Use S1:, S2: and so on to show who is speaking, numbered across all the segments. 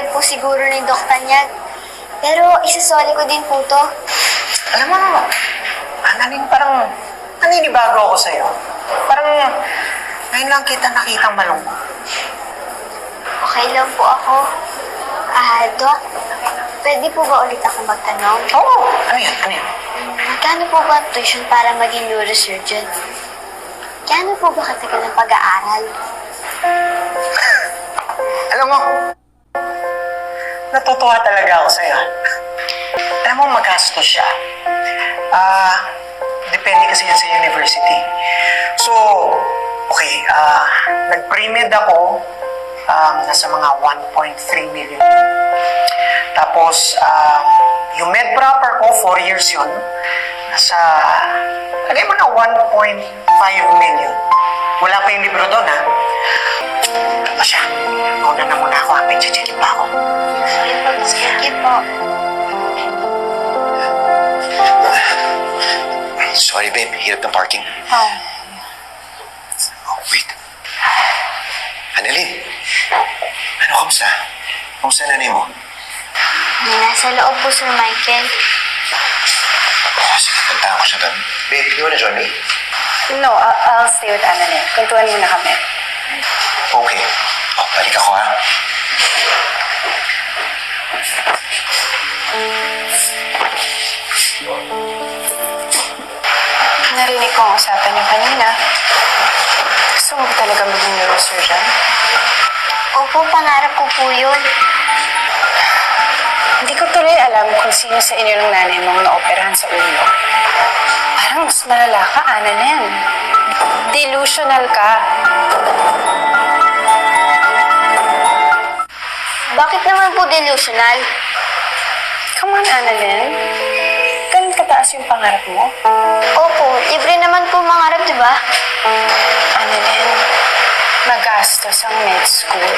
S1: rin po siguro ni Doc Tanyag. Pero isasoli ko din po to.
S2: Alam mo, Annalyn, parang naninibago ako sa'yo. Parang ngayon lang kita nakitang malungkot.
S1: Okay lang po ako. Doc, pwede po ba ulit ako magtanong?
S2: Oo, ano yan? Ano yan?
S1: Magkano po ba ang tuition para maging neurosurgeon? Kano po ba katagal ng pag-aaral?
S2: Alam mo, natutuwa talaga ako sa'yo. Alam mo, magastos siya. Depende kasi yan sa university. So, okay, nag-pre-med ako, nasa mga 1.3 million. Tapos, yung med proper ko, 4 years yun, nasa, lagay mo na 1.5 million. Wala pa yung libro doon, ha? Ano siya? Una na muna ako, may chichikin pa ako.
S1: Sige po.
S3: Sorry, babe. Hirap ng parking.
S1: Oh.
S3: Oh, wait. Annalyn, ano, kamusta? Kamusta nanay mo?
S1: Nasa loob po, Sir Michael.
S3: Oh, sige, puntahan ko siya doon. Babe, you wanna join me?
S4: No, I'll stay with Annalyn. Kwentuhan muna kami.
S3: Okay. Oh, balik ako, ha?
S4: Narinig ko ang usapan niyo kanina. Gusto mo ba talaga maging neurosurgeon?
S1: Opo, pangarap ko po yun.
S4: Hindi ko tuloy alam kung sino sa inyo ng nanay mong naoperahan sa ulo. Parang mas malala ka, Annalyn. Delusional ka.
S1: Bakit naman po delusional?
S4: Come on, Annalyn. Ganun kataas yung pangarap mo?
S1: Opo, libre naman po mangarap, di ba?
S4: Annalyn, magastos ang med school.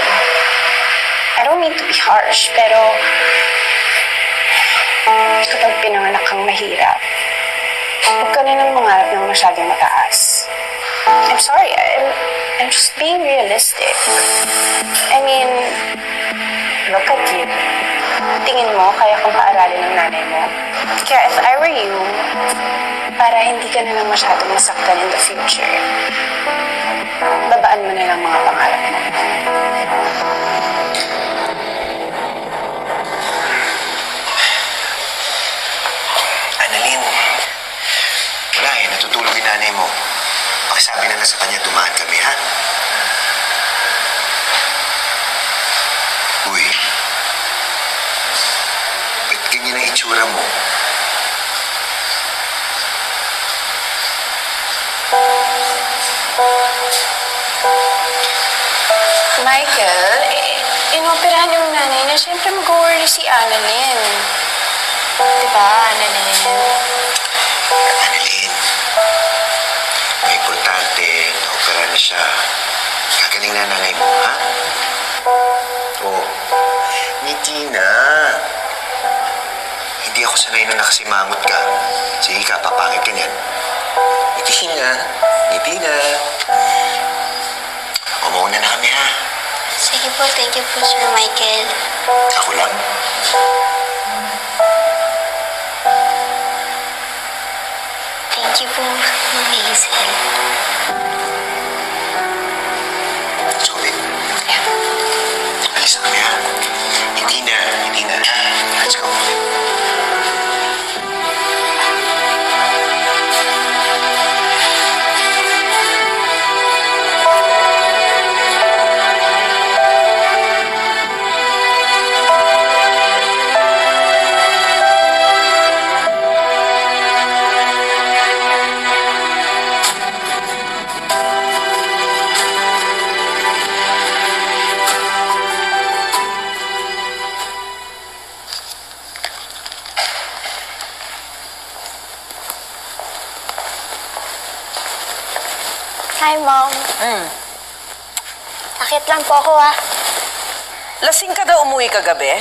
S4: I don't mean to be harsh, pero kapag pinanganak kang mahirap, huwag ka na nang mangarap ng masyadong mataas. I'm sorry, I'm just being realistic. I mean, look at you. Tingin mo, kaya kong paaralin ng nanay mo. Kaya if I were you, para hindi ka na lang masyadong masaktan in the future, babaan mo na lang mga pangarap mo.
S3: Annalyn, wala eh. Natutulog yung nanay mo. Pakisabi na lang sa kanya, dumaan kami, ha? Uy. Ba't ganyan ang itsura mo?
S4: Michael, inoperahan yung nanay na siyempre mag-worry si Annalyn. Diba, Annalyn?
S3: Annalyn, may importante, naopera na siya. Gagaling na nanay mo, ha? Oh, ngiti na. Hindi ako sanay na nakasimangot ka. Sige ka, papangit ka niyan. Ngiti na. Ngiti na. Umuuna na kami, ha?
S1: Sige po, thank you po, Sir Michael.
S3: Ako lang?
S1: Thank you po, Ma'am Hazel.
S3: Let's go, babe. Alis na kami, ha? Hindi na. Hindi na. Let's go.
S1: Hi, Mom. Akit lang po ako,
S5: Lasing ka daw umuwi kagabi?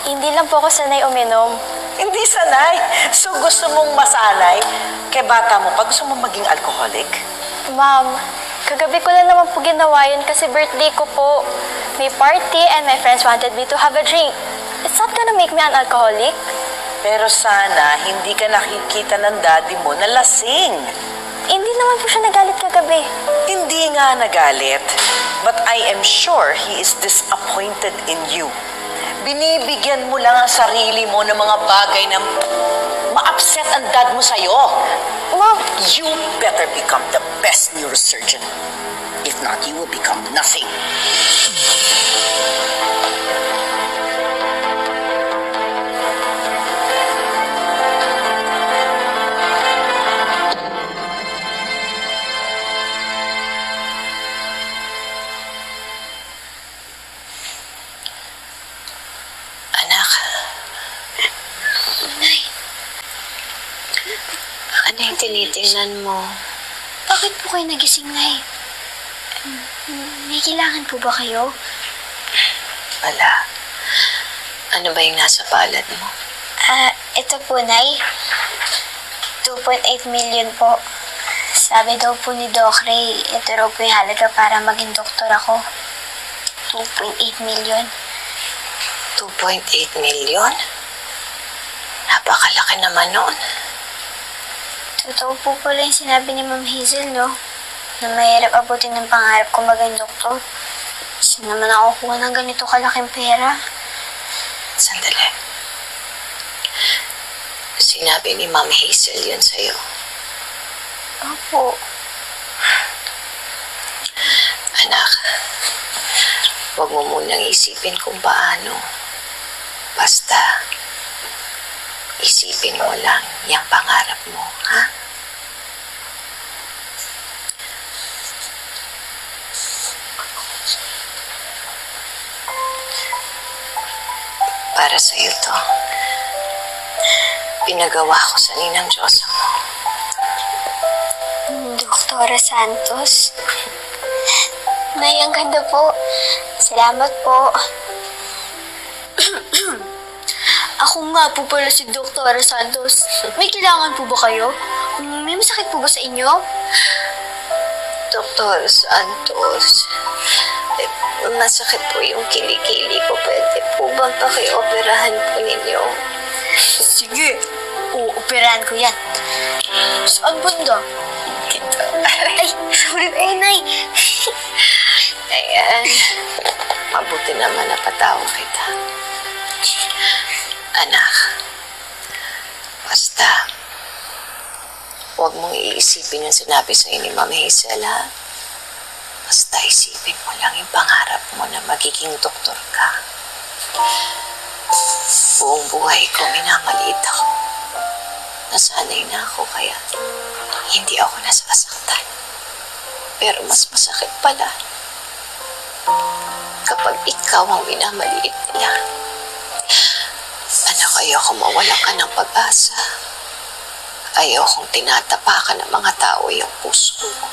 S1: Hindi lang po ako sanay uminom.
S5: Hindi sanay. So gusto mong masanay? Kay bata mo pa, gusto mong maging alcoholic?
S1: Ma'am, kagabi ko lang naman po ginawa yun kasi birthday ko po. may party and my friends wanted me to have a drink. It's not gonna make me an alcoholic.
S5: Pero sana, hindi ka nakikita ng daddy mo na lasing.
S1: Hindi naman po siya nagalit kagabi.
S5: Hindi nga nagalit. But I am sure he is disappointed in you. Binibigyan mo lang ang sarili mo ng mga bagay na ma-upset ang dad mo sa'yo.
S1: Mom,
S5: You better become the best neurosurgeon. If not, you will become nothing.
S4: Anak. Ano yung tinitingnan mo?
S1: bakit po kayo nagising, Nay? May kailangan po ba kayo?
S4: Wala. Ano ba yung nasa palad mo?
S1: Ito po, Nay. 2.8 million po. Sabi daw po ni Doc Ray, ito raw po yung halaga para maging doktor ako. 2.8 million.
S4: 2.8 million? Napakalaki naman noon.
S1: Totoo po pala yung sinabi ni Ma'am Hazel, no? Na mahirap abutin ng pangarap ko maging doktor. Saan naman ako kuha ng ganito kalaking pera?
S4: Sandali. Sinabi ni Ma'am Hazel yun sa'yo.
S1: Opo.
S4: Anak, huwag mo munang isipin kung paano. Basta, isipin mo lang yung pangarap mo, ha? Para sa'yo to. Pinagawa ko sa ninang Diyosa mo.
S1: Doktora Santos. Nay, ang ganda po. Salamat po. Ako nga po pala si Doktora Santos. May kailangan po ba kayo? May masakit po ba sa inyo?
S4: Dr. Santos, masakit po yung kilikili ko. Pwede po bang pakioperahan po ninyo?
S1: Sige. Uoperahan ko yan. Saan banda?
S4: Ito.
S1: Ay, sorry po, Nay.
S4: Ayan. Mabuti naman napatawa kita. Anak, basta, huwag mong iisipin yung sinabi sa'yo ni Ma'am Hazel, ha? Basta isipin mo lang yung pangarap mo na magiging doktor ka. Buong buhay ko, minamaliit ako. Nasanay na ako, kaya hindi ako nasasaktan. Pero mas masakit pala kapag ikaw ang minamaliit nila. Anak, ayoko mawala ka ng pag-asa. Ayokong tinatapakan ng mga tao yung puso mo.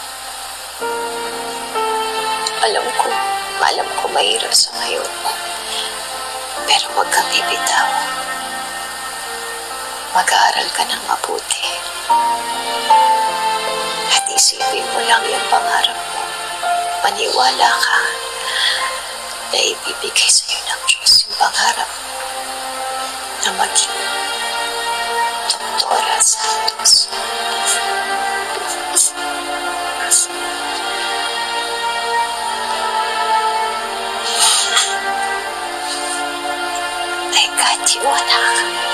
S4: Alam ko mahirap sa ngayon. Pero huwag kang bibitaw. Mag-aaral ka ng mabuti. At isipin mo lang yung pangarap mo. Maniwala ka na ibibigay sa'yo ng Diyos yung pangarap mo na maging Doktora Santos. I got you, anak.